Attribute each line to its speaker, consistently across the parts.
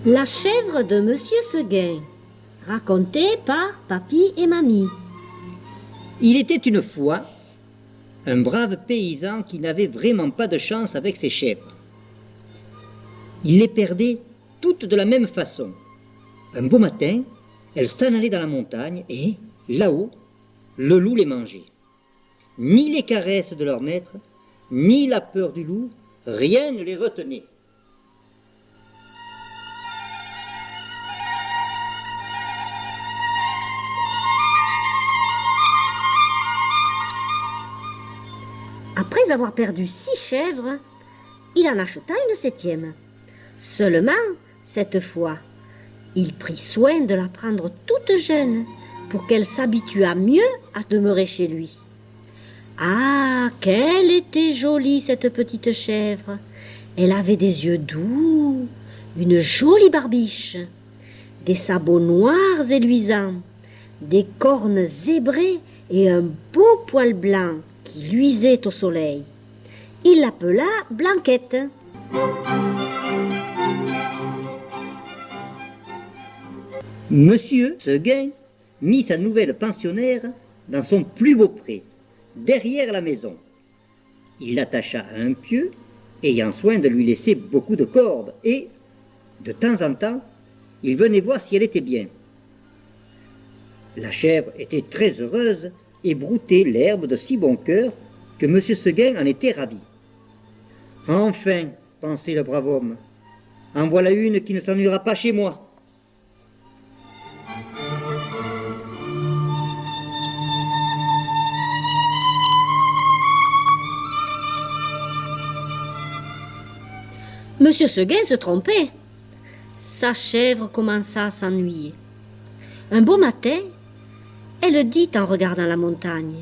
Speaker 1: La chèvre de Monsieur Seguin, racontée par Papy et Mamie.
Speaker 2: Il était une fois un brave paysan qui n'avait vraiment pas de chance avec ses chèvres. Il les perdait toutes de la même façon. Un beau matin, elles s'en allaient dans la montagne et, là-haut, le loup les mangeait. Ni les caresses de leur maître, ni la peur du loup, rien ne les retenait.
Speaker 1: Après avoir perdu 6 chèvres, il en acheta une 7e. Seulement, cette fois, il prit soin de la prendre toute jeune pour qu'elle s'habituât mieux à demeurer chez lui. Ah, qu'elle était jolie, cette petite chèvre! Elle avait des yeux doux, une jolie barbiche, des sabots noirs et luisants, des cornes zébrées et un beau poil blanc qui luisait au soleil. Il l'appela Blanquette.
Speaker 2: Monsieur Seguin mit sa nouvelle pensionnaire dans son plus beau pré, derrière la maison. Il l'attacha à un pieu, ayant soin de lui laisser beaucoup de cordes, et, de temps en temps, il venait voir si elle était bien. La chèvre était très heureuse et broutait l'herbe de si bon cœur que M. Seguin en était ravi. « Enfin, pensait le brave homme, en voilà une qui ne s'ennuiera pas chez moi. »
Speaker 1: Monsieur Seguin se trompait. Sa chèvre commença à s'ennuyer. Un beau matin, elle dit en regardant la montagne: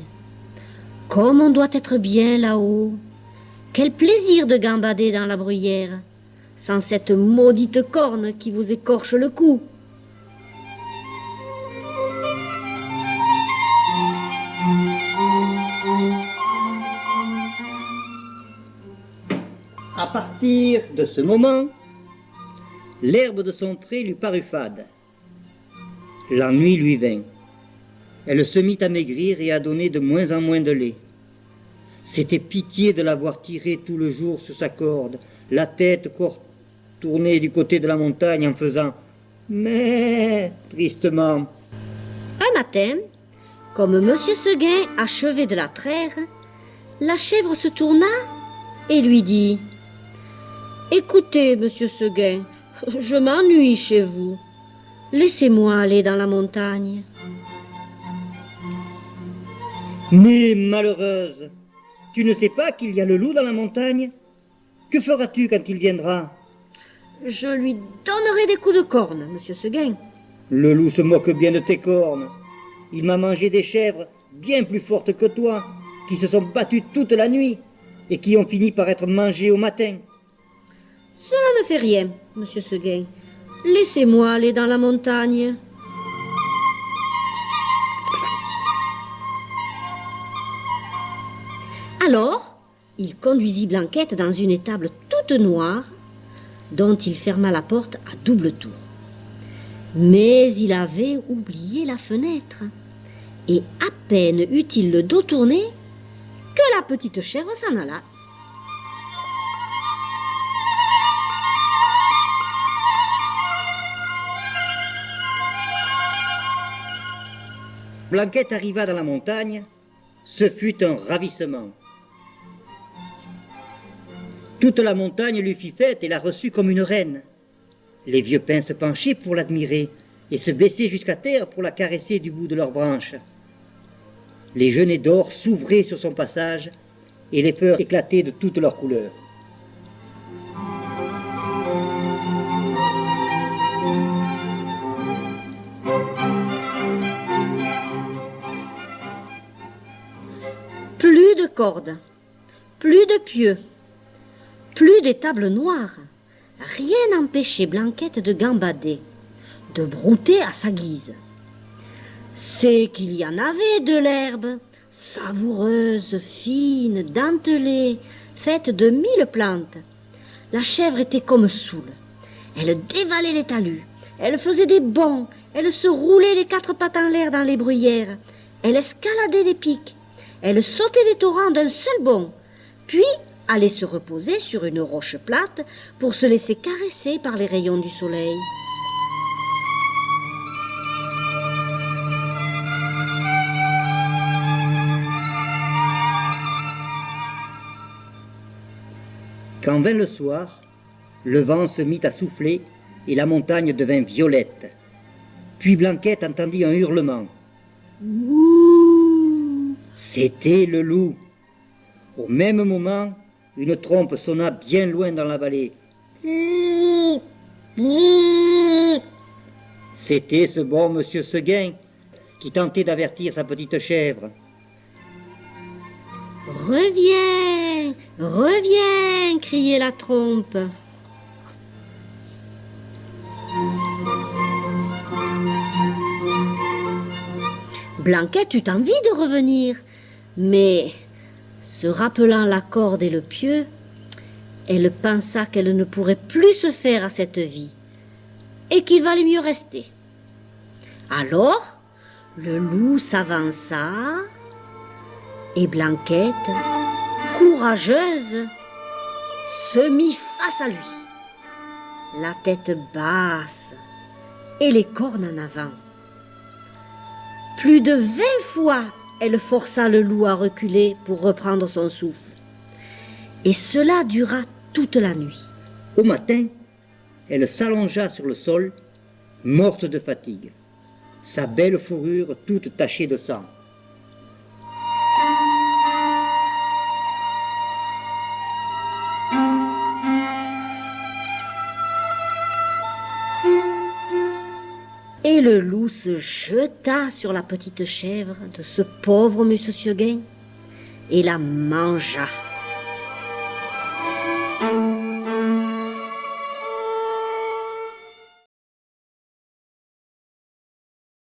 Speaker 1: « Comme on doit être bien là-haut! Quel plaisir de gambader dans la bruyère, sans cette maudite corne qui vous écorche le cou! »
Speaker 2: À partir de ce moment, l'herbe de son pré lui parut fade. L'ennui lui vint. Elle se mit à maigrir et à donner de moins en moins de lait. C'était pitié de l'avoir tirée tout le jour sur sa corde, la tête tournée du côté de la montagne en faisant « mais » tristement.
Speaker 1: Un matin, comme Monsieur Seguin achevait de la traire, la chèvre se tourna et lui dit: « Écoutez, Monsieur Seguin, je m'ennuie chez vous. Laissez-moi aller dans la montagne. »
Speaker 2: « Mais malheureuse, tu ne sais pas qu'il y a le loup dans la montagne? Que feras-tu quand il viendra? » ?»«
Speaker 1: Je lui donnerai des coups de corne, Monsieur Seguin. »«
Speaker 2: Le loup se moque bien de tes cornes. Il m'a mangé des chèvres bien plus fortes que toi, qui se sont battues toute la nuit et qui ont fini par être mangées au matin. » »«
Speaker 1: Cela ne fait rien, Monsieur Seguin. Laissez-moi aller dans la montagne. » Alors, il conduisit Blanquette dans une étable toute noire, dont il ferma la porte à double tour. Mais il avait oublié la fenêtre, et à peine eut-il le dos tourné que la petite chèvre s'en alla.
Speaker 2: Blanquette arriva dans la montagne. Ce fut un ravissement. Toute la montagne lui fit fête et la reçut comme une reine. Les vieux pins se penchaient pour l'admirer et se baissaient jusqu'à terre pour la caresser du bout de leurs branches. Les genêts d'or s'ouvraient sur son passage et les fleurs éclataient de toutes leurs couleurs.
Speaker 1: Plus de cordes, plus de pieux, plus d'étables noires. Rien n'empêchait Blanquette de gambader, de brouter à sa guise. C'est qu'il y en avait de l'herbe, savoureuse, fine, dentelée, faite de 1000 plantes. La chèvre était comme saoule. Elle dévalait les talus, elle faisait des bonds, elle se roulait les 4 pattes en l'air dans les bruyères, elle escaladait des pics, elle sautait des torrents d'un seul bond, puis allait se reposer sur une roche plate pour se laisser caresser par les rayons du soleil.
Speaker 2: Quand vint le soir, le vent se mit à souffler et la montagne devint violette. Puis Blanquette entendit un hurlement.
Speaker 1: Ouh!
Speaker 2: C'était le loup. Au même moment, une trompe sonna bien loin dans la vallée. C'était ce bon monsieur Seguin qui tentait d'avertir sa petite chèvre.
Speaker 1: Reviens, reviens, criait la trompe. Blanquette eut envie de revenir, mais, se rappelant la corde et le pieu, elle pensa qu'elle ne pourrait plus se faire à cette vie et qu'il valait mieux rester. Alors, le loup s'avança et Blanquette, courageuse, se mit face à lui, la tête basse et les cornes en avant. Plus de 20 fois, elle força le loup à reculer pour reprendre son souffle. Et cela dura toute la nuit.
Speaker 2: Au matin, elle s'allongea sur le sol, morte de fatigue, sa belle fourrure toute tachée de sang.
Speaker 1: Et le loup se jeta sur la petite chèvre de ce pauvre monsieur Seguin et la mangea.